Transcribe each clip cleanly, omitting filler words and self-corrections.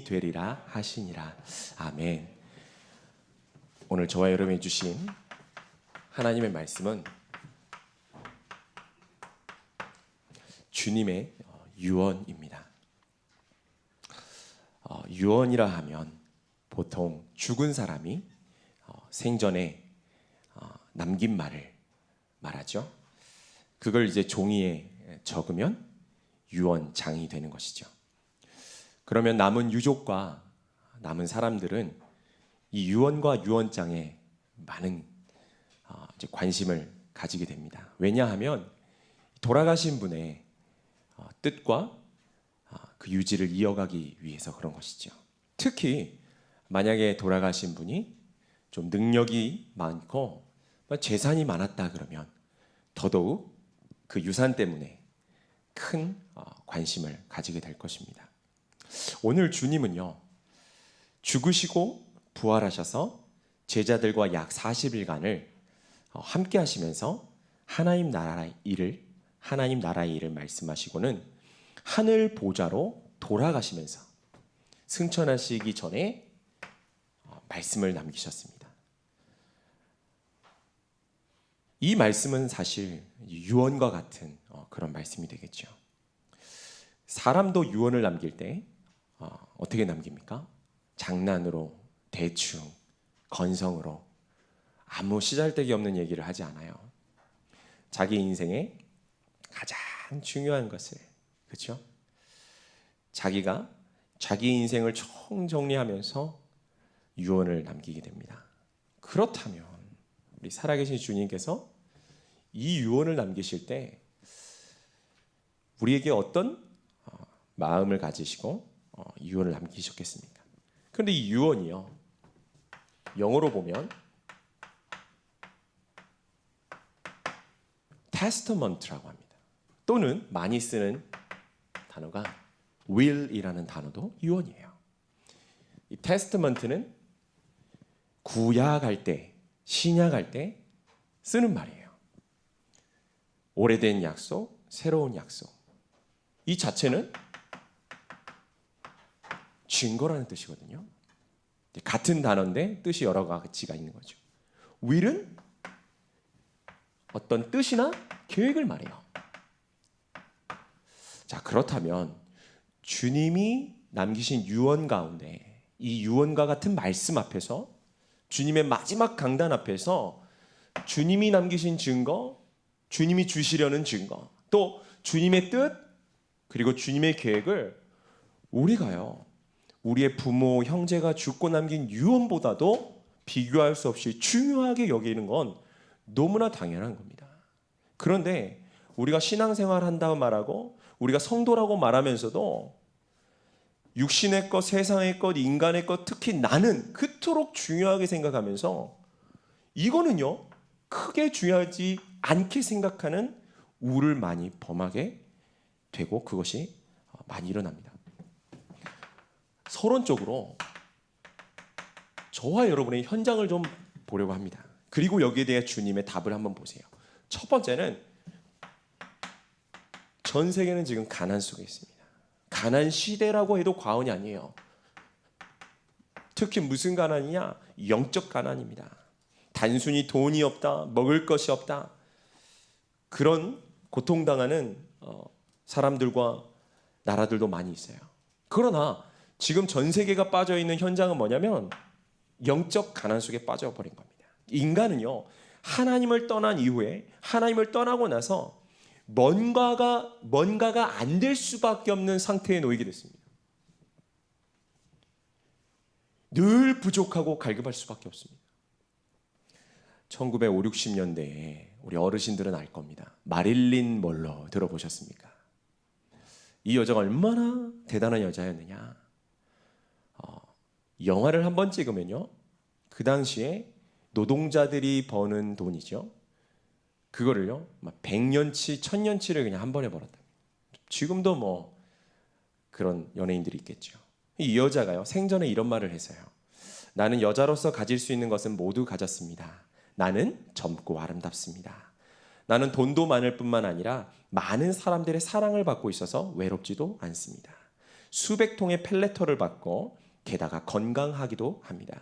되리라 하시니라. 아멘. 오늘 저와 여러분이 주신 하나님의 말씀은 주님의 유언입니다. 유언이라 하면 보통 죽은 사람이 생전에 남긴 말을 말하죠. 그걸 이제 종이에 적으면 유언장이 되는 것이죠. 그러면 남은 유족과 남은 사람들은 이 유언과 유언장에 많은 이제 관심을 가지게 됩니다. 왜냐하면 돌아가신 분의 뜻과 그 유지를 이어가기 위해서 그런 것이죠. 특히 만약에 돌아가신 분이 좀 능력이 많고 재산이 많았다 그러면 더더욱 그 유산 때문에 큰 관심을 가지게 될 것입니다. 오늘 주님은요, 죽으시고 부활하셔서 제자들과 약 40일간을 함께 하시면서 하나님 나라의 일을 말씀하시고는 하늘 보좌로 돌아가시면서 승천하시기 전에 말씀을 남기셨습니다. 이 말씀은 사실 유언과 같은 그런 말씀이 되겠죠. 사람도 유언을 남길 때 어떻게 남깁니까? 장난으로, 대충, 건성으로 아무 시잘데기 없는 얘기를 하지 않아요. 자기 인생에 가장 중요한 것을, 그렇죠? 자기가 자기 인생을 총정리하면서 유언을 남기게 됩니다. 그렇다면 우리 살아계신 주님께서 이 유언을 남기실 때 우리에게 어떤 마음을 가지시고 유언을 남기셨겠습니까? 그런데 이 유언이요, 영어로 보면 testament라고 합니다. 또는 많이 쓰는 단어가 will이라는 단어도 유언이에요. 이 testament는 구약할 때, 신약할 때 쓰는 말이에요. 오래된 약속, 새로운 약속. 이 자체는 증거라는 뜻이거든요. 같은 단어인데 뜻이 여러 가지가 있는 거죠. will은 어떤 뜻이나 계획을 말해요. 자, 그렇다면 주님이 남기신 유언 가운데 이 유언과 같은 말씀 앞에서, 주님의 마지막 강단 앞에서 주님이 남기신 증거, 주님이 주시려는 증거, 또 주님의 뜻, 그리고 주님의 계획을 우리가요, 우리의 부모, 형제가 죽고 남긴 유언보다도 비교할 수 없이 중요하게 여기는 건 너무나 당연한 겁니다. 그런데 우리가 신앙생활 한다고 말하고 우리가 성도라고 말하면서도 육신의 것, 세상의 것, 인간의 것, 특히 나는 그토록 중요하게 생각하면서 이거는요, 크게 중요하지 않게 생각하는 우를 많이 범하게 되고 그것이 많이 일어납니다. 서론적으로 저와 여러분의 현장을 좀 보려고 합니다. 그리고 여기에 대해 주님의 답을 한번 보세요. 첫 번째는 전 세계는 지금 가난 속에 있습니다. 가난 시대라고 해도 과언이 아니에요. 특히 무슨 가난이냐? 영적 가난입니다. 단순히 돈이 없다, 먹을 것이 없다, 그런 고통당하는 사람들과 나라들도 많이 있어요. 그러나 지금 전 세계가 빠져 있는 현장은 뭐냐면 영적 가난 속에 빠져버린 겁니다. 인간은요, 하나님을 떠난 이후에, 하나님을 떠나고 나서 뭔가가 안 될 수밖에 없는 상태에 놓이게 됐습니다. 늘 부족하고 갈급할 수밖에 없습니다. 1950, 60년대에 우리 어르신들은 알 겁니다. 마릴린 먼로 들어보셨습니까? 이 여자가 얼마나 대단한 여자였느냐. 영화를 한번 찍으면요, 그 당시에 노동자들이 버는 돈이죠, 그거를요 100년치, 1000년치를 그냥 한 번에 벌었다. 지금도 뭐 그런 연예인들이 있겠죠. 이 여자가요, 생전에 이런 말을 했어요. 나는 여자로서 가질 수 있는 것은 모두 가졌습니다. 나는 젊고 아름답습니다. 나는 돈도 많을 뿐만 아니라 많은 사람들의 사랑을 받고 있어서 외롭지도 않습니다. 수백 통의 펠레터를 받고 게다가 건강하기도 합니다.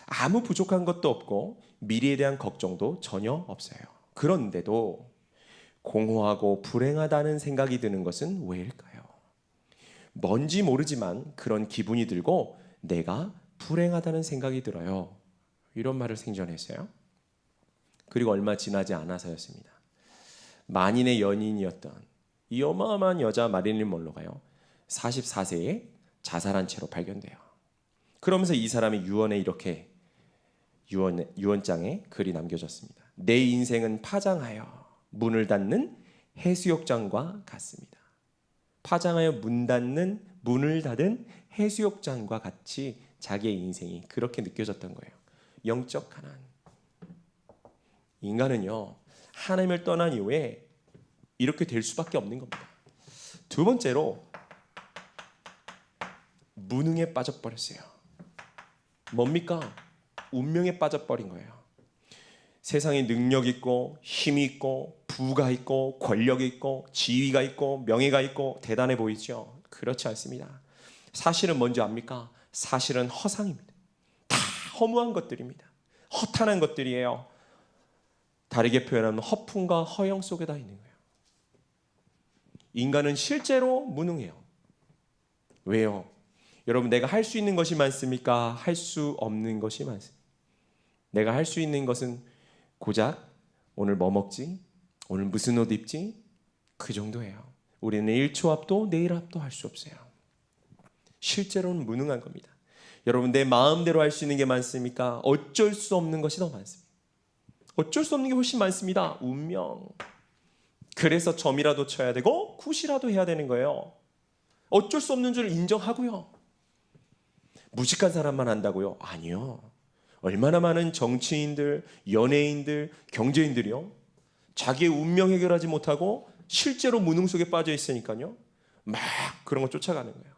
아무 부족한 것도 없고 미래에 대한 걱정도 전혀 없어요. 그런데도 공허하고 불행하다는 생각이 드는 것은 왜일까요? 뭔지 모르지만 그런 기분이 들고 내가 불행하다는 생각이 들어요. 이런 말을 생전했어요. 그리고 얼마 지나지 않아서였습니다. 만인의 연인이었던 이 어마어마한 여자 마릴린 먼로가요, 44세에 자살한 채로 발견돼요. 그러면서 이 사람이 유언에 이렇게 유언장에 글이 남겨졌습니다. 내 인생은 파장하여 문을 닫는 해수욕장과 같습니다. 파장하여 문을 닫은 해수욕장과 같이 자기의 인생이 그렇게 느껴졌던 거예요. 영적 가난. 인간은요, 하나님을 떠난 이후에 이렇게 될 수밖에 없는 겁니다. 두 번째로 무능에 빠져버렸어요. 뭡니까? 운명에 빠져버린 거예요. 세상에 능력 있고 힘이 있고 부가 있고 권력이 있고 지위가 있고 명예가 있고 대단해 보이죠? 그렇지 않습니다. 사실은 뭔지 압니까? 사실은 허상입니다. 다 허무한 것들입니다. 허탄한 것들이에요. 다르게 표현하면 허풍과 허영 속에 다 있는 거예요. 인간은 실제로 무능해요. 왜요? 여러분, 내가 할 수 있는 것이 많습니까? 할 수 없는 것이 많습니다. 내가 할 수 있는 것은 고작 오늘 뭐 먹지? 오늘 무슨 옷 입지? 그 정도예요. 우리는 1초 앞도 내일 앞도 할 수 없어요. 실제로는 무능한 겁니다. 여러분, 내 마음대로 할 수 있는 게 많습니까? 어쩔 수 없는 것이 더 많습니다. 어쩔 수 없는 게 훨씬 많습니다. 운명. 그래서 점이라도 쳐야 되고 굿이라도 해야 되는 거예요. 어쩔 수 없는 줄 인정하고요. 무식한 사람만 한다고요? 아니요. 얼마나 많은 정치인들, 연예인들, 경제인들이요, 자기의 운명 해결하지 못하고 실제로 무능 속에 빠져 있으니까요, 막 그런 거 쫓아가는 거예요.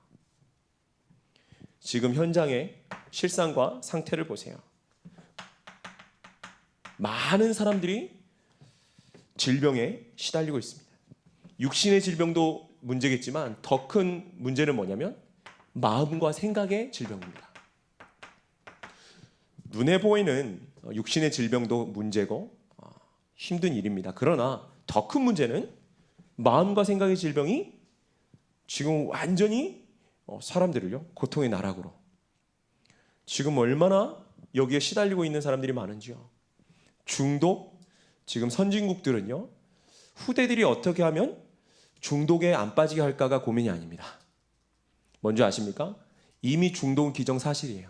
지금 현장의 실상과 상태를 보세요. 많은 사람들이 질병에 시달리고 있습니다. 육신의 질병도 문제겠지만 더 큰 문제는 뭐냐면 마음과 생각의 질병입니다. 눈에 보이는 육신의 질병도 문제고 힘든 일입니다. 그러나 더 큰 문제는 마음과 생각의 질병이 지금 완전히 사람들을요, 고통의 나락으로, 지금 얼마나 여기에 시달리고 있는 사람들이 많은지요. 중독, 지금 선진국들은요, 후대들이 어떻게 하면 중독에 안 빠지게 할까가 고민이 아닙니다. 뭔지 아십니까? 이미 중독은 기정사실이에요.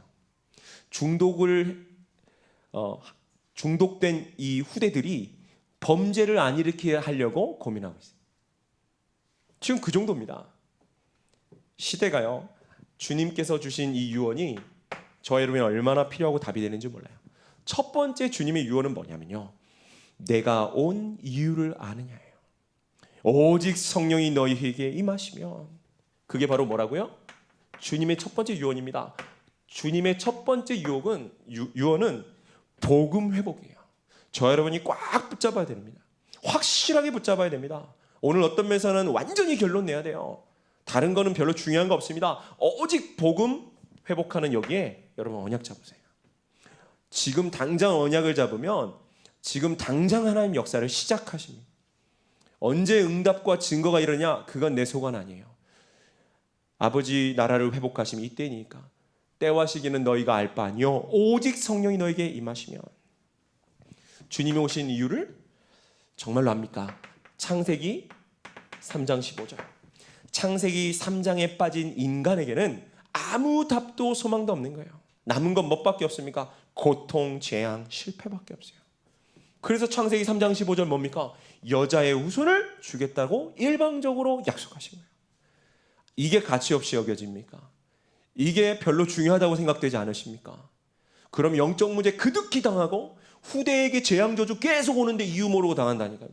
중독된 이 후대들이 범죄를 안 일으키게 하려고 고민하고 있어요. 지금 그 정도입니다. 시대가요, 주님께서 주신 이 유언이 저와 여러분이 얼마나 필요하고 답이 되는지 몰라요. 첫 번째 주님의 유언은 뭐냐면요, 내가 온 이유를 아느냐예요. 오직 성령이 너희에게 임하시면, 그게 바로 뭐라고요? 주님의 첫 번째 유언입니다. 주님의 첫 번째 유언은 복음 회복이에요. 저 여러분이 꽉 붙잡아야 됩니다. 확실하게 붙잡아야 됩니다. 오늘 어떤 면에서는 완전히 결론 내야 돼요. 다른 거는 별로 중요한 거 없습니다. 오직 복음 회복하는 여기에 여러분 언약 잡으세요. 지금 당장 언약을 잡으면 지금 당장 하나님 역사를 시작하십니다. 언제 응답과 증거가 이러냐? 그건 내 소관 아니에요. 아버지 나라를 회복하시면 이때니까. 때와 시기는 너희가 알 바 아니요, 오직 성령이 너에게 임하시면. 주님이 오신 이유를 정말로 압니까? 창세기 3장 15절. 창세기 3장에 빠진 인간에게는 아무 답도 소망도 없는 거예요. 남은 건 뭐밖에 없습니까? 고통, 재앙, 실패밖에 없어요. 그래서 창세기 3장 15절 뭡니까? 여자의 후손을 주겠다고 일방적으로 약속하신 거예요. 이게 가치 없이 여겨집니까? 이게 별로 중요하다고 생각되지 않으십니까? 그럼 영적 문제 그득히 당하고 후대에게 재앙 저주 계속 오는데 이유 모르고 당한다니까요.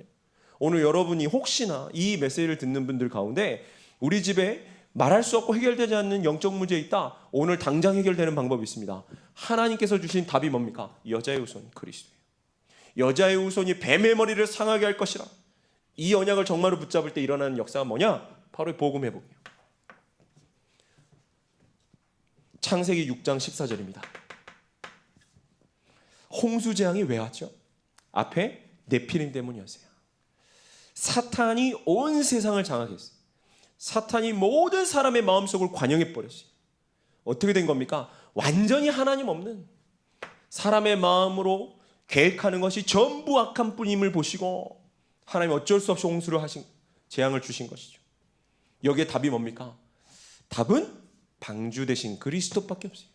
오늘 여러분이 혹시나 이 메시지를 듣는 분들 가운데 우리 집에 말할 수 없고 해결되지 않는 영적 문제 있다, 오늘 당장 해결되는 방법이 있습니다. 하나님께서 주신 답이 뭡니까? 여자의 후손 그리스도예요. 여자의 후손이 뱀의 머리를 상하게 할 것이라. 이 언약을 정말로 붙잡을 때 일어나는 역사가 뭐냐? 바로 복음 회복이에요. 창세기 6장 14절입니다. 홍수 재앙이 왜 왔죠? 앞에 네피림 때문이었어요. 사탄이 온 세상을 장악했어요. 사탄이 모든 사람의 마음속을 관영해 버렸어요. 어떻게 된 겁니까? 완전히 하나님 없는 사람의 마음으로 계획하는 것이 전부 악한 뿐임을 보시고 하나님이 어쩔 수 없이 홍수를 하신, 재앙을 주신 것이죠. 여기에 답이 뭡니까? 답은 방주 대신 그리스도밖에 없어요.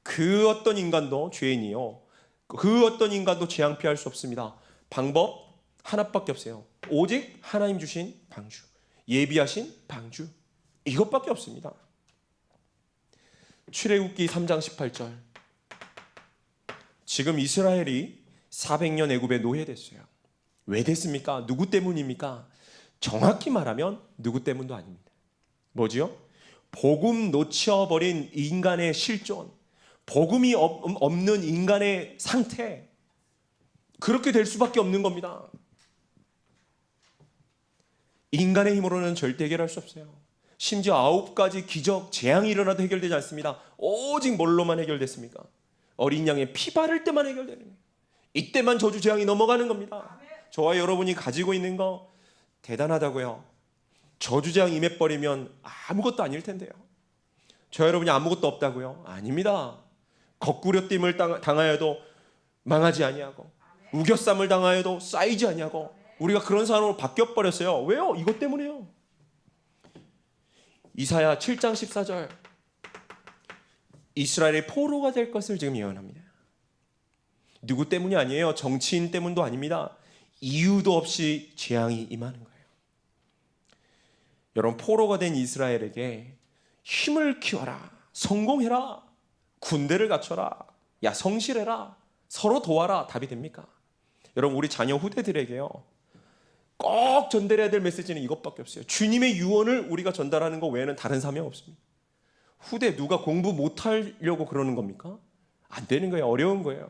그 어떤 인간도 죄인이요, 그 어떤 인간도 재앙 피할 수 없습니다. 방법 하나밖에 없어요. 오직 하나님 주신 방주, 예비하신 방주, 이것밖에 없습니다. 출애굽기 3장 18절. 지금 이스라엘이 400년 애굽에 노예됐어요. 왜 됐습니까? 누구 때문입니까? 정확히 말하면 누구 때문도 아닙니다. 뭐지요? 복음 놓쳐버린 인간의 실존, 복음이 없는 인간의 상태, 그렇게 될 수밖에 없는 겁니다. 인간의 힘으로는 절대 해결할 수 없어요. 심지어 9가지 기적, 재앙이 일어나도 해결되지 않습니다. 오직 뭘로만 해결됐습니까? 어린 양의 피 바를 때만 해결되는 거예요. 이때만 저주 재앙이 넘어가는 겁니다. 저와 여러분이 가지고 있는 거 대단하다고요. 저주 재앙 임해버리면 아무것도 아닐 텐데요. 저 여러분이 아무것도 없다고요? 아닙니다. 거꾸로 띠을 당하여도 망하지 아니하고, 우겨쌈을 당하여도 쌓이지 아니하고, 우리가 그런 사람으로 바뀌어버렸어요. 왜요? 이것 때문에요. 이사야 7장 14절. 이스라엘의 포로가 될 것을 지금 예언합니다. 누구 때문이 아니에요. 정치인 때문도 아닙니다. 이유도 없이 재앙이 임하는 거예요. 여러분, 포로가 된 이스라엘에게 힘을 키워라, 성공해라, 군대를 갖춰라, 야 성실해라, 서로 도와라, 답이 됩니까? 여러분, 우리 자녀 후대들에게요, 꼭 전달해야 될 메시지는 이것밖에 없어요. 주님의 유언을 우리가 전달하는 것 외에는 다른 사명 없습니다. 후대 누가 공부 못하려고 그러는 겁니까? 안 되는 거예요. 어려운 거예요.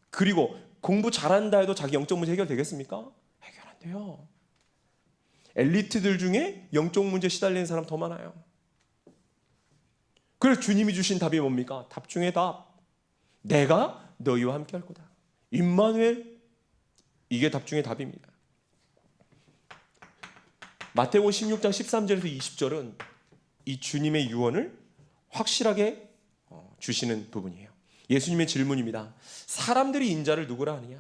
그리고 공부 잘한다 해도 자기 영적 문제 해결되겠습니까? 해결 안 돼요. 엘리트들 중에 영적 문제 시달리는 사람 더 많아요. 그래서 주님이 주신 답이 뭡니까? 답 중에 답. 내가 너희와 함께 할 거다. 임마누엘, 이게 답 중에 답입니다. 마태복음 16장 13절에서 20절은 이 주님의 유언을 확실하게 주시는 부분이에요. 예수님의 질문입니다. 사람들이 인자를 누구라 하느냐?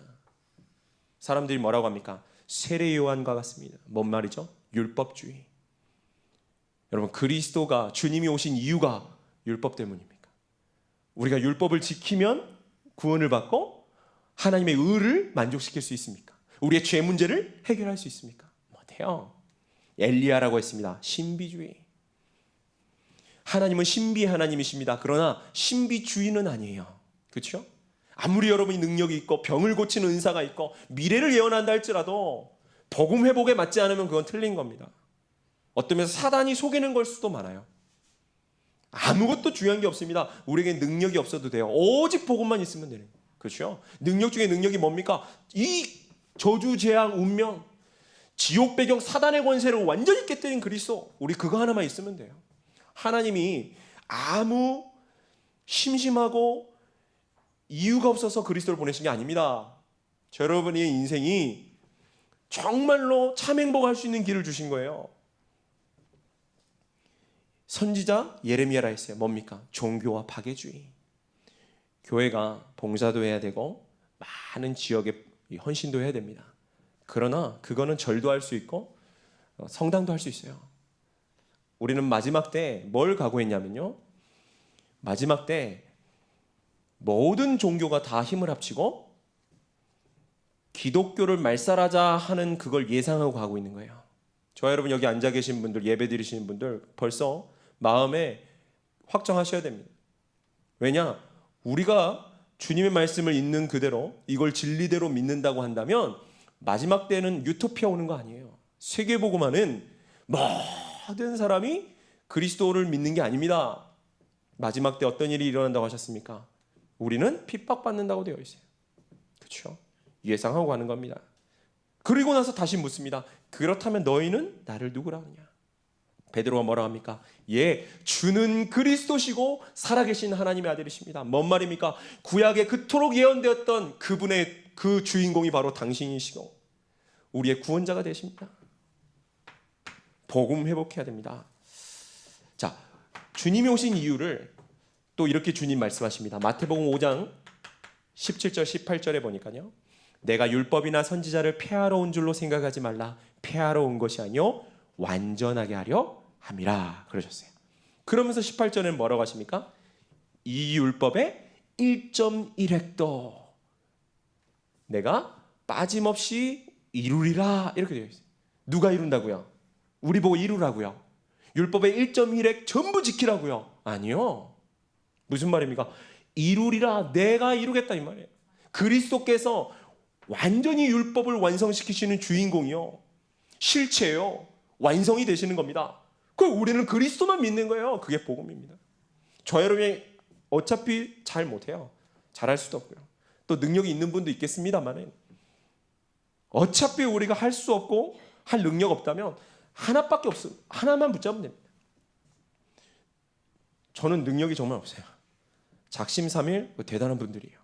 사람들이 뭐라고 합니까? 세례 요한과 같습니다. 뭔 말이죠? 율법주의. 여러분, 그리스도가, 주님이 오신 이유가 율법 때문입니까? 우리가 율법을 지키면 구원을 받고 하나님의 의를 만족시킬 수 있습니까? 우리의 죄 문제를 해결할 수 있습니까? 못해요. 엘리야라고 했습니다. 신비주의. 하나님은 신비 하나님이십니다. 그러나 신비주의는 아니에요. 그렇죠? 아무리 여러분이 능력이 있고 병을 고치는 은사가 있고 미래를 예언한다 할지라도 복음 회복에 맞지 않으면 그건 틀린 겁니다. 어떤 면에서 사단이 속이는 걸 수도 많아요. 아무것도 중요한 게 없습니다. 우리에게 능력이 없어도 돼요. 오직 복음만 있으면 되는 거예요. 그렇죠? 능력 중에 능력이 뭡니까? 이 저주, 재앙, 운명, 지옥 배경, 사단의 권세를 완전히 깨뜨린 그리스도, 우리 그거 하나만 있으면 돼요. 하나님이 아무 심심하고 이유가 없어서 그리스도를 보내신 게 아닙니다. 저 여러분의 인생이 정말로 참 행복할 수 있는 길을 주신 거예요. 선지자 예레미야라 했어요. 뭡니까? 종교와 파괴주의. 교회가 봉사도 해야 되고 많은 지역에 헌신도 해야 됩니다. 그러나 그거는 절도 할 수 있고 성당도 할 수 있어요. 우리는 마지막 때 뭘 각오했냐면요, 마지막 때 모든 종교가 다 힘을 합치고 기독교를 말살하자 하는 그걸 예상하고 가고 있는 거예요. 저와 여러분 여기 앉아 계신 분들, 예배 드리시는 분들 벌써 마음에 확정하셔야 됩니다. 왜냐? 우리가 주님의 말씀을 있는 그대로 이걸 진리대로 믿는다고 한다면 마지막 때는 유토피아 오는 거 아니에요. 세계복음화는 모든 사람이 그리스도를 믿는 게 아닙니다. 마지막 때 어떤 일이 일어난다고 하셨습니까? 우리는 핍박받는다고 되어 있어요. 그렇죠? 예상하고 가는 겁니다. 그리고 나서 다시 묻습니다. 그렇다면 너희는 나를 누구라 하느냐? 베드로가 뭐라 합니까? 예, 주는 그리스도시고 살아계신 하나님의 아들이십니다. 뭔 말입니까? 구약에 그토록 예언되었던 그분의 그 주인공이 바로 당신이시고 우리의 구원자가 되십니다. 복음 회복해야 됩니다. 자, 주님이 오신 이유를 또 이렇게 주님 말씀하십니다. 마태복음 5장 17절 18절에 보니까요. 내가 율법이나 선지자를 폐하러 온 줄로 생각하지 말라. 폐하러 온 것이 아니요 완전하게 하려 함이라 그러셨어요. 그러면서 18절에는 뭐라고 하십니까? 이 율법의 1.1획도 내가 빠짐없이 이루리라 이렇게 되어 있어요. 누가 이룬다고요? 우리 보고 이루라고요? 율법의 1.1획 전부 지키라고요? 아니요. 무슨 말입니까? 이루리라, 내가 이루겠다 이 말이에요. 그리스도께서 완전히 율법을 완성시키시는 주인공이요, 실체요, 완성이 되시는 겁니다. 그 우리는 그리스도만 믿는 거예요. 그게 복음입니다. 저 여러분이 어차피 잘 못해요. 잘할 수도 없고요. 또 능력이 있는 분도 있겠습니다만 어차피 우리가 할 수 없고 할 능력 없다면 하나밖에 없어요. 하나만 붙잡으면 됩니다. 저는 능력이 정말 없어요. 작심 3일 대단한 분들이에요.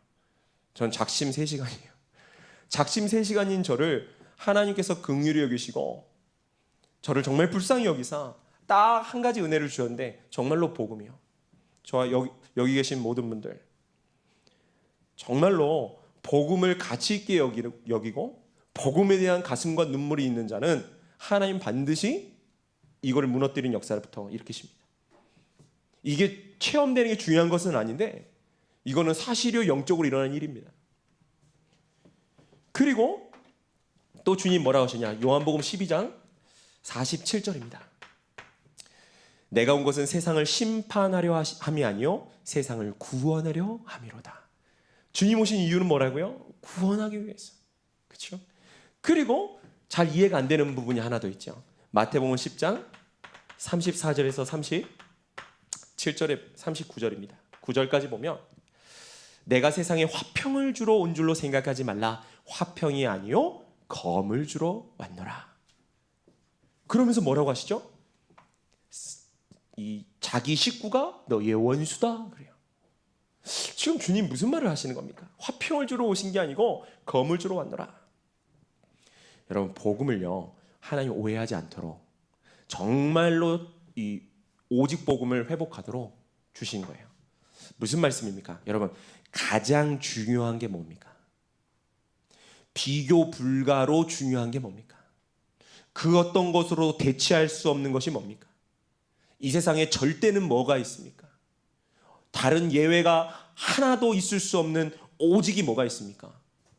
저는 작심 3시간이에요. 작심 3시간인 저를 하나님께서 긍휼히 여기시고 저를 정말 불쌍히 여기사 딱 한 가지 은혜를 주셨는데 정말로 복음이요. 저와 여기 계신 모든 분들 정말로 복음을 가치 있게 여기고 복음에 대한 가슴과 눈물이 있는 자는 하나님 반드시 이거를 무너뜨리는 역사부터 일으키십니다. 이게 체험되는 게 중요한 것은 아닌데 이거는 사실이요 영적으로 일어나는 일입니다. 그리고 또 주님 뭐라고 하시냐? 요한복음 12장 47절입니다. 내가 온 것은 세상을 심판하려 함이 아니요 세상을 구원하려 함이로다. 주님 오신 이유는 뭐라고요? 구원하기 위해서. 그렇죠? 그리고 잘 이해가 안 되는 부분이 하나 더 있죠. 마태복음 10장 34절에서 37절에 39절입니다. 9절까지 보면 내가 세상에 화평을 주러 온 줄로 생각하지 말라. 화평이 아니요 검을 주러 왔노라. 그러면서 뭐라고 하시죠? 이 자기 식구가 너희의 원수다 그래요. 지금 주님 무슨 말을 하시는 겁니까? 화평을 주러 오신 게 아니고 검을 주러 왔노라. 여러분 복음을요 하나님 오해하지 않도록 정말로 이 오직 복음을 회복하도록 주신 거예요. 무슨 말씀입니까? 여러분 가장 중요한 게 뭡니까? 비교 불가로 중요한 게 뭡니까? 그 어떤 것으로 대체할 수 없는 것이 뭡니까? 이 세상에 절대는 뭐가 있습니까? 다른 예외가 하나도 있을 수 없는 오직이 뭐가 있습니까?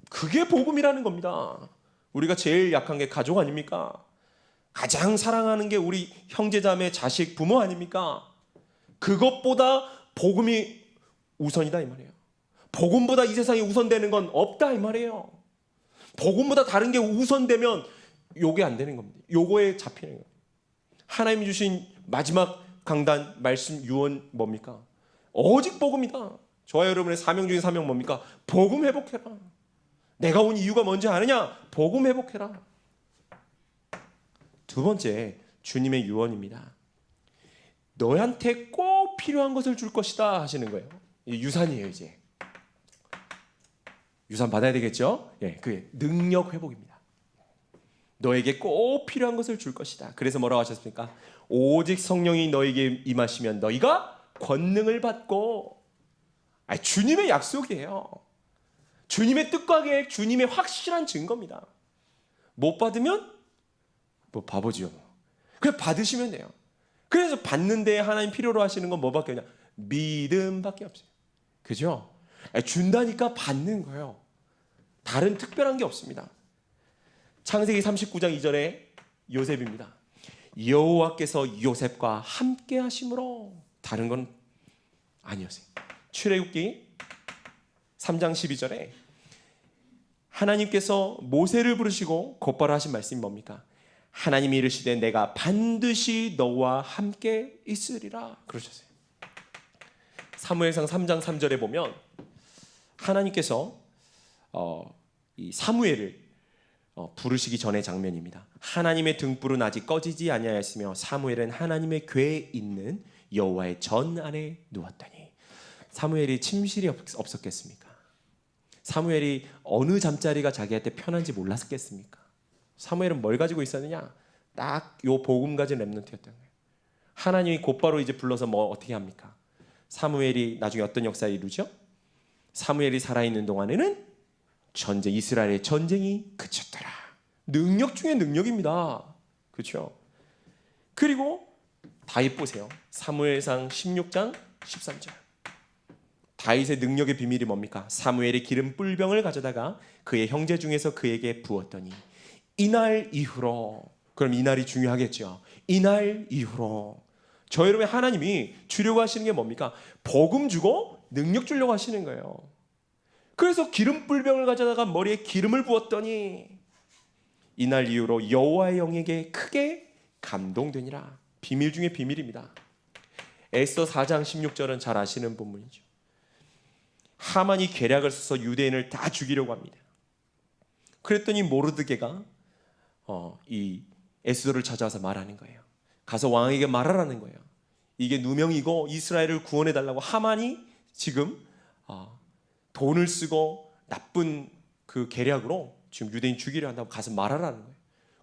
그게 복음이라는 겁니다. 우리가 제일 약한 게 가족 아닙니까? 가장 사랑하는 게 우리 형제자매, 자식, 부모 아닙니까? 그것보다 복음이 우선이다 이 말이에요. 복음보다 이 세상에 우선되는 건 없다 이 말이에요. 복음보다 다른 게 우선되면 요게 안 되는 겁니다. 요거에 잡히는 거예요. 하나님이 주신 마지막 강단 말씀 유언 뭡니까? 오직 복음이다. 저와 여러분의 사명 중에 사명 뭡니까? 복음 회복해라. 내가 온 이유가 뭔지 아느냐? 복음 회복해라. 두 번째 주님의 유언입니다. 너한테 꼭 필요한 것을 줄 것이다 하시는 거예요. 유산이에요. 이제 유산 받아야 되겠죠? 예, 그게 능력 회복입니다. 너에게 꼭 필요한 것을 줄 것이다. 그래서 뭐라고 하셨습니까? 오직 성령이 너에게 임하시면 너희가 권능을 받고, 주님의 약속이에요. 주님의 뜻과 계획, 주님의 확실한 증거입니다. 못 받으면 뭐 바보지요. 그냥 받으시면 돼요. 그래서 받는데 하나님 필요로 하시는 건 뭐밖에 없냐? 믿음밖에 없어요. 그죠? 준다니까 받는 거예요. 다른 특별한 게 없습니다. 창세기 39장 2절에 요셉입니다. 여호와께서 요셉과 함께 하심으로, 다른 건 아니었어요. 출애굽기 3장 12절에 하나님께서 모세를 부르시고 곧바로 하신 말씀이 뭡니까? 하나님이 이르시되 내가 반드시 너와 함께 있으리라 그러셨어요. 사무엘상 3장 3절에 보면 하나님께서 이 사무엘을 부르시기 전의 장면입니다. 하나님의 등불은 아직 꺼지지 아니하였으며 사무엘은 하나님의 궤에 있는 여호와의 전 안에 누웠더니. 사무엘이 침실이 없었겠습니까? 사무엘이 어느 잠자리가 자기한테 편한지 몰랐겠습니까? 사무엘은 뭘 가지고 있었느냐? 딱 요 복음 가진 렘넌트였던 거예요. 하나님이 곧바로 이제 불러서 뭐 어떻게 합니까? 사무엘이 나중에 어떤 역사를 이루죠? 사무엘이 살아있는 동안에는 이스라엘의 전쟁이 그쳤더라. 능력 중에 능력입니다. 그렇죠? 그리고 다윗 보세요. 사무엘상 16장 13절. 다윗의 능력의 비밀이 뭡니까? 사무엘이 기름 뿔병을 가져다가 그의 형제 중에서 그에게 부었더니 이날 이후로, 그럼 이날이 중요하겠죠. 이날 이후로 저 여러분의 하나님이 주려고 하시는 게 뭡니까? 복음 주고 능력 주려고 하시는 거예요. 그래서 기름 뿔병을 가져다가 머리에 기름을 부었더니 이날 이후로 여호와의 영에게 크게 감동되니라. 비밀 중에 비밀입니다. 에스더 4장 16절은 잘 아시는 본문이죠. 하만이 계략을 써서 유대인을 다 죽이려고 합니다. 그랬더니 모르드게가 이 에스더를 찾아와서 말하는 거예요. 가서 왕에게 말하라는 거예요. 이게 누명이고 이스라엘을 구원해달라고 하만이 지금 돈을 쓰고 나쁜 그 계략으로 지금 유대인 죽이려 한다고 가서 말하라는 거예요.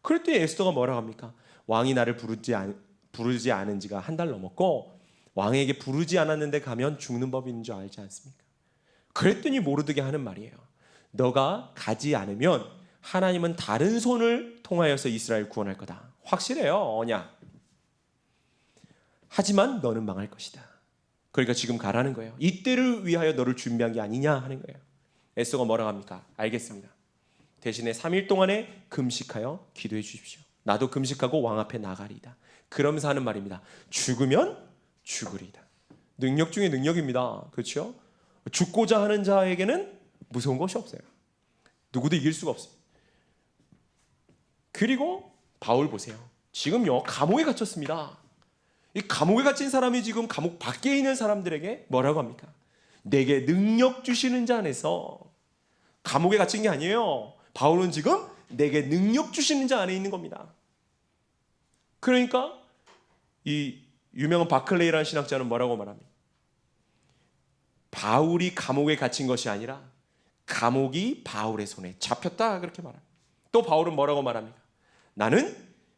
그랬더니 에스더가 뭐라고 합니까? 왕이 나를 부르지 않은 지가 한 달 넘었고 왕에게 부르지 않았는데 가면 죽는 법이 있는 줄 알지 않습니까? 그랬더니 모르드게 하는 말이에요. 너가 가지 않으면 하나님은 다른 손을 통하여서 이스라엘 구원할 거다. 확실해요. 언약. 하지만 너는 망할 것이다. 그러니까 지금 가라는 거예요. 이때를 위하여 너를 준비한 게 아니냐 하는 거예요. 에스더가 뭐라고 합니까? 알겠습니다. 대신에 3일 동안에 금식하여 기도해 주십시오. 나도 금식하고 왕 앞에 나가리이다. 그러면서 하는 말입니다. 죽으면 죽으리이다. 능력 중에 능력입니다. 그렇죠? 죽고자 하는 자에게는 무서운 것이 없어요. 누구도 이길 수가 없어요. 그리고 바울 보세요. 지금요 감옥에 갇혔습니다. 이 감옥에 갇힌 사람이 지금 감옥 밖에 있는 사람들에게 뭐라고 합니까? 내게 능력 주시는 자 안에서. 감옥에 갇힌 게 아니에요. 바울은 지금 내게 능력 주시는 자 안에 있는 겁니다. 그러니까 이 유명한 바클레이라는 신학자는 뭐라고 말합니까? 바울이 감옥에 갇힌 것이 아니라 감옥이 바울의 손에 잡혔다, 그렇게 말합니다. 또 바울은 뭐라고 말합니까? 나는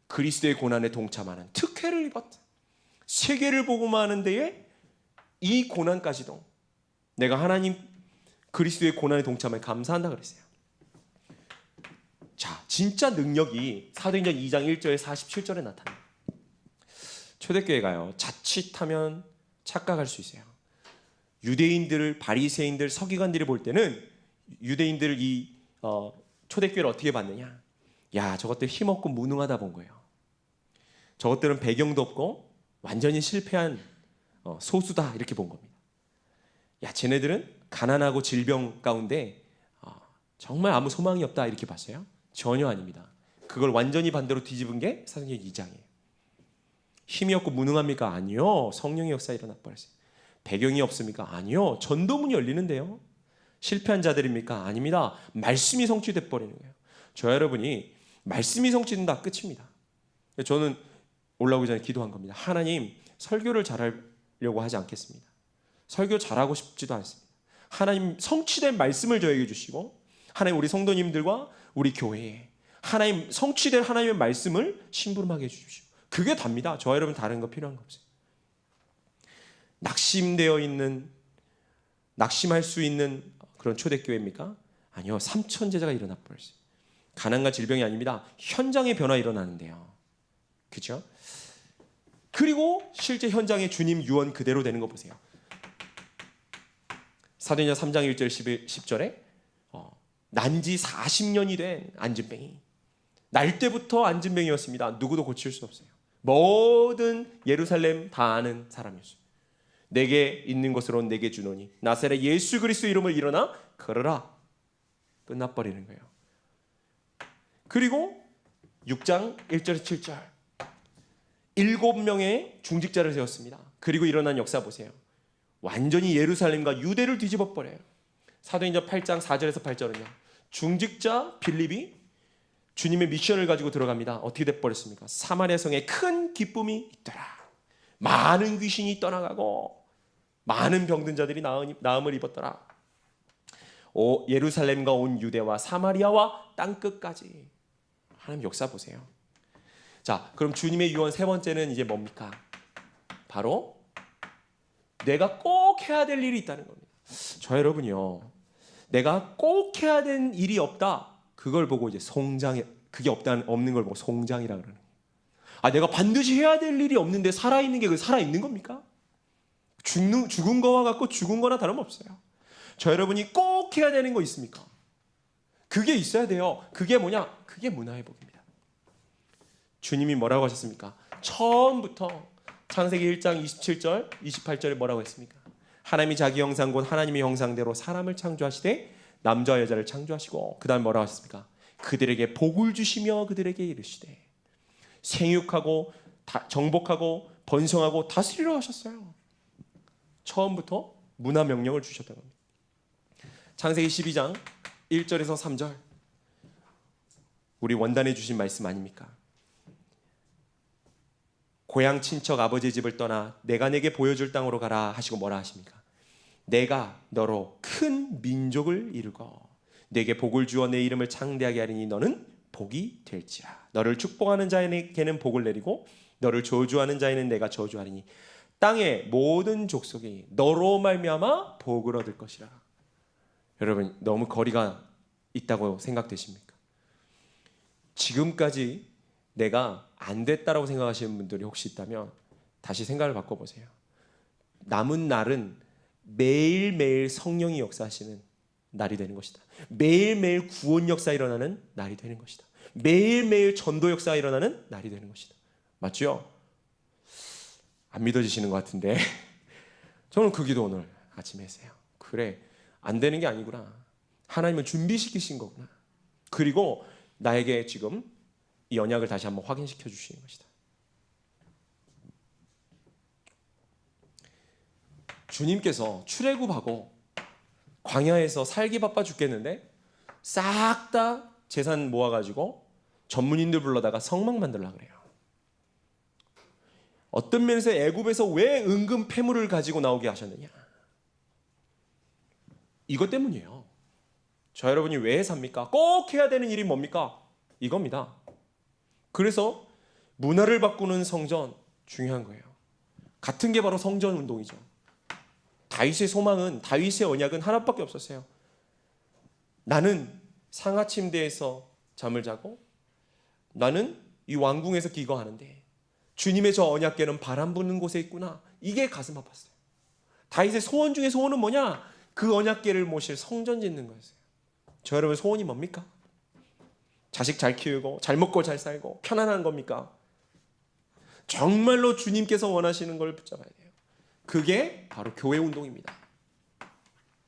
그리스도의 고난에 동참하는 특혜를 입었다. 세계를 복음화하는 데에 이 고난까지도 내가 하나님 그리스도의 고난에 동참해 감사한다 그랬어요. 자, 진짜 능력이 사도행전 2장 1절에 47절에 나타납니다. 초대교회가요 자칫하면 착각할 수 있어요. 유대인들을, 바리새인들, 서기관들이 볼 때는 유대인들을 이 초대교회를 어떻게 봤느냐? 야, 저것들 힘없고 무능하다 본 거예요. 저것들은 배경도 없고 완전히 실패한 소수다, 이렇게 본 겁니다. 야, 쟤네들은 가난하고 질병 가운데 정말 아무 소망이 없다, 이렇게 봤어요? 전혀 아닙니다. 그걸 완전히 반대로 뒤집은 게 사도행전 2장이에요. 힘이 없고 무능합니까? 아니요. 성령의 역사 일어나 버렸어요. 배경이 없습니까? 아니요. 전도문이 열리는데요. 실패한 자들입니까? 아닙니다. 말씀이 성취돼 버리는 거예요. 저 여러분이 말씀이 성취된다, 끝입니다. 저는 올라오기 전에 기도한 겁니다. 하나님, 설교를 잘하려고 하지 않겠습니다. 설교 잘하고 싶지도 않습니다. 하나님, 성취된 말씀을 저에게 주시고 하나님, 우리 성도님들과 우리 교회에 하나님, 성취된 하나님의 말씀을 심부름하게 해주십시오. 그게 답니다. 저 여러분 다른 거 필요한 거 없어요. 낙심되어 있는, 낙심할 수 있는 그런 초대교회입니까? 아니요. 3천 제자가 일어나 버렸어요. 가난과 질병이 아닙니다. 현장의 변화 일어나는데요. 그렇죠? 그리고 실제 현장의 주님 유언 그대로 되는 거 보세요. 사도행전 3장 1절 10절에 난지 40년이 된 안진뱅이, 날 때부터 안진뱅이였습니다. 누구도 고칠 수 없어요. 모든 예루살렘 다 아는 사람이었어요. 내게 있는 것으로 내게 주노니 나사렛 예수 그리스도 이름을 일어나 걸어라. 끝나버리는 거예요. 그리고 6장 1절에서 7절 7명의 중직자를 세웠습니다. 그리고 일어난 역사 보세요. 완전히 예루살렘과 유대를 뒤집어 버려요. 사도행전 8장 4절에서 8절은요. 중직자 빌립이 주님의 미션을 가지고 들어갑니다. 어떻게 돼버렸습니까? 사마리아 성에 큰 기쁨이 있더라. 많은 귀신이 떠나가고 많은 병든 자들이 나음을 입었더라. 예루살렘과 온 유대와 사마리아와 땅끝까지. 하나님 역사 보세요. 자, 그럼 주님의 유언 세 번째는 이제 뭡니까? 바로 내가 꼭 해야 될 일이 있다는 겁니다. 저 여러분이요, 내가 꼭 해야 되는 일이 없다, 그걸 보고 이제 그게 없는 걸 보고 송장이라 그러는 거예요. 내가 반드시 해야 될 일이 없는데 살아있는 게 그 살아있는 겁니까? 죽은 거와 같고 죽은 거나 다름없어요. 저 여러분이 꼭 해야 되는 거 있습니까? 그게 있어야 돼요. 그게 뭐냐? 그게 문화회복입니다. 주님이 뭐라고 하셨습니까? 처음부터 창세기 1장 27절 28절에 뭐라고 했습니까? 하나님이 자기 형상 곧 하나님의 형상대로 사람을 창조하시되 남자와 여자를 창조하시고 그 다음 뭐라고 하셨습니까? 그들에게 복을 주시며 그들에게 이르시되 생육하고 정복하고 번성하고 다스리라 하셨어요. 처음부터 문화 명령을 주셨다는 겁니다. 창세기 12장 1절에서 3절, 우리 원단에 주신 말씀 아닙니까? 고향 친척 아버지 집을 떠나 내가 내게 보여줄 땅으로 가라 하시고 뭐라 하십니까? 내가 너로 큰 민족을 이루고 내게 복을 주어 내 이름을 창대하게 하리니 너는 복이 될지라. 너를 축복하는 자에게는 복을 내리고 너를 저주하는 자에는 내가 저주하리니 땅의 모든 족속이 너로 말미암아 복을 얻을 것이라. 여러분, 너무 거리가 있다고 생각되십니까? 지금까지 내가 안 됐다라고 생각하시는 분들이 혹시 있다면 다시 생각을 바꿔보세요. 남은 날은 매일매일 성령이 역사하시는 날이 되는 것이다. 매일매일 구원 역사 일어나는 날이 되는 것이다. 매일매일 전도 역사가 일어나는 날이 되는 것이다. 맞죠? 안 믿어지시는 것 같은데 저는 그 기도 오늘 아침에 했어요. 그래, 안 되는 게 아니구나. 하나님은 준비시키신 거구나. 그리고 나에게 지금 이 언약을 다시 한번 확인시켜 주시는 것이다. 주님께서 출애굽하고 광야에서 살기 바빠 죽겠는데 싹 다 재산 모아가지고 전문인들 불러다가 성막 만들려고 그래요. 어떤 면에서 애굽에서 왜 은근 폐물을 가지고 나오게 하셨느냐? 이것 때문이에요. 저 여러분이 왜 삽니까? 꼭 해야 되는 일이 뭡니까? 이겁니다. 그래서 문화를 바꾸는 성전 중요한 거예요. 같은 게 바로 성전 운동이죠. 다윗의 소망은, 다윗의 언약은 하나밖에 없었어요. 나는 상하 침대에서 잠을 자고 나는 이 왕궁에서 기거하는데 주님의 저 언약궤는 바람 부는 곳에 있구나. 이게 가슴 아팠어요. 다윗의 소원 중에 소원은 뭐냐? 그 언약궤를 모실 성전 짓는 거였어요. 저 여러분 소원이 뭡니까? 자식 잘 키우고 잘 먹고 잘 살고 편안한 겁니까? 정말로 주님께서 원하시는 걸 붙잡아야 돼요. 그게 바로 교회 운동입니다.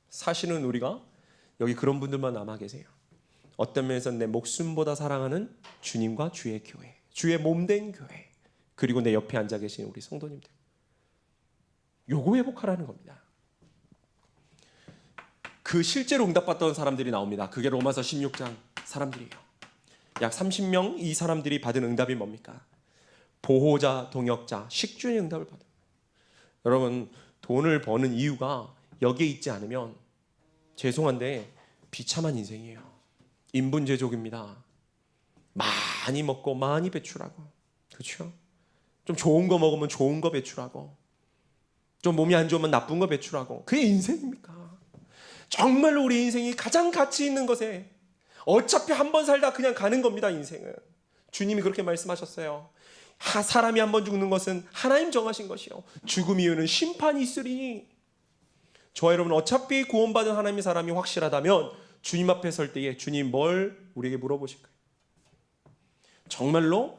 사실은 우리가 여기 그런 분들만 남아 계세요. 어떤 면에서 내 목숨보다 사랑하는 주님과 주의 교회, 주의 몸된 교회, 그리고 내 옆에 앉아 계신 우리 성도님들, 요거 회복하라는 겁니다. 그 실제로 응답받던 사람들이 나옵니다. 그게 로마서 16장 사람들이에요. 약 30명 이 사람들이 받은 응답이 뭡니까? 보호자, 동역자, 식주의 응답을 받은 거예요. 여러분, 돈을 버는 이유가 여기에 있지 않으면 죄송한데 비참한 인생이에요. 인분제족입니다. 많이 먹고 많이 배출하고, 그렇죠? 좀 좋은 거 먹으면 좋은 거 배출하고, 좀 몸이 안 좋으면 나쁜 거 배출하고, 그게 인생입니까? 정말로 우리 인생이 가장 가치 있는 것에 어차피 한 번 살다 그냥 가는 겁니다. 인생은 주님이 그렇게 말씀하셨어요. 사람이 한 번 죽는 것은 하나님 정하신 것이요 죽음 이후는 심판이 있으리니. 저와 여러분, 어차피 구원받은 하나님의 사람이 확실하다면 주님 앞에 설 때에 주님 뭘 우리에게 물어보실까요? 정말로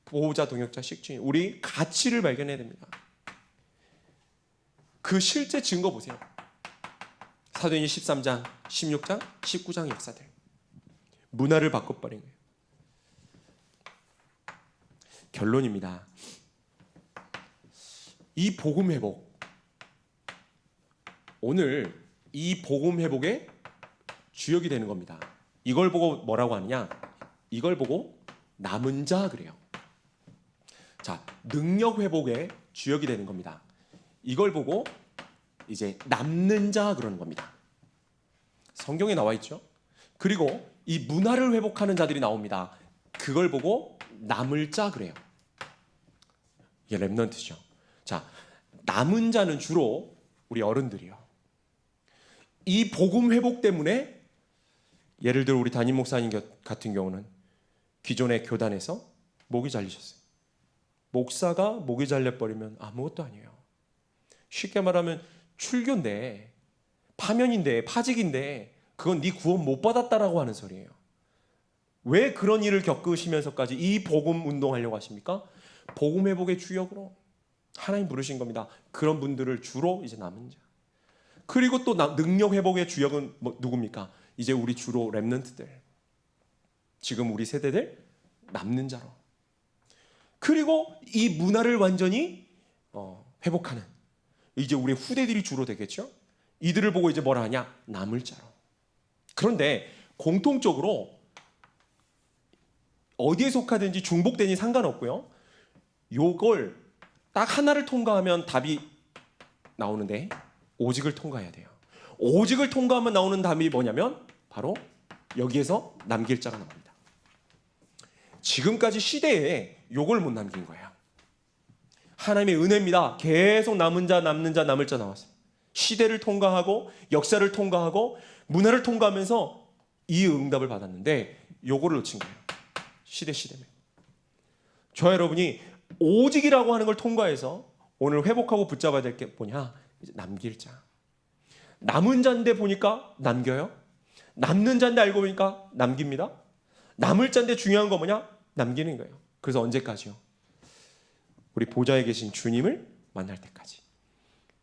보호자, 동역자, 식주인, 우리 가치를 발견해야 됩니다. 그 실제 증거 보세요. 사도행전 13장, 16장, 19장 역사들. 문화를 바꿔버린 거예요. 결론입니다. 이 복음 회복, 오늘 이 복음 회복의 주역이 되는 겁니다. 이걸 보고 뭐라고 하느냐? 이걸 보고 남은 자 그래요. 자, 능력 회복의 주역이 되는 겁니다. 이걸 보고 이제 남는 자 그러는 겁니다. 성경에 나와 있죠. 그리고 이 문화를 회복하는 자들이 나옵니다. 그걸 보고 남을 자 그래요. 이게 렘넌트죠. 자, 남은 자는 주로 우리 어른들이요. 이 복음 회복 때문에 예를 들어 우리 담임 목사님 같은 경우는 기존의 교단에서 목이 잘리셨어요. 목사가 목이 잘려버리면 아무것도 아니에요. 쉽게 말하면 출교인데, 파면인데, 파직인데 그건 네 구원 못 받았다라고 하는 소리예요. 왜 그런 일을 겪으시면서까지 이 복음 운동하려고 하십니까? 복음 회복의 주역으로 하나님 부르신 겁니다. 그런 분들을 주로 이제 남은 자. 그리고 또 능력 회복의 주역은 누굽니까? 이제 우리 주로 렘넌트들. 지금 우리 세대들 남는 자로. 그리고 이 문화를 완전히 회복하는 이제 우리 후대들이 주로 되겠죠. 이들을 보고 이제 뭐라 하냐? 남을 자로. 그런데 공통적으로 어디에 속하든지 중복되니 상관없고요. 요걸 딱 하나를 통과하면 답이 나오는데 오직을 통과해야 돼요. 오직을 통과하면 나오는 답이 뭐냐면 바로 여기에서 남길 자가 나옵니다. 지금까지 시대에 요걸 못 남긴 거예요. 하나님의 은혜입니다. 계속 남은 자, 남는 자, 남을 자 나왔어요. 시대를 통과하고 역사를 통과하고 문화를 통과하면서 이 응답을 받았는데 요거를 놓친 거예요. 시대면. 저와 여러분이 오직이라고 하는 걸 통과해서 오늘 회복하고 붙잡아야 될 게 뭐냐? 이제 남길 자. 남은 자인데 보니까 남겨요. 남는 자인데 알고 보니까 남깁니다. 남을 자인데 중요한 거 뭐냐? 남기는 거예요. 그래서 언제까지요? 우리 보좌에 계신 주님을 만날 때까지.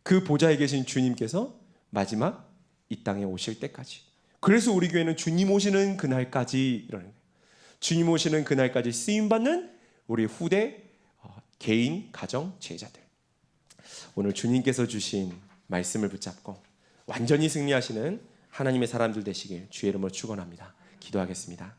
그 보좌에 계신 주님께서 마지막 이 땅에 오실 때까지. 그래서 우리 교회는 주님 오시는 그날까지 이러는 거예요. 주님 오시는 그날까지 쓰임받는 우리 후대 개인, 가정, 제자들. 오늘 주님께서 주신 말씀을 붙잡고 완전히 승리하시는 하나님의 사람들 되시길 주의 이름으로 축원합니다. 기도하겠습니다.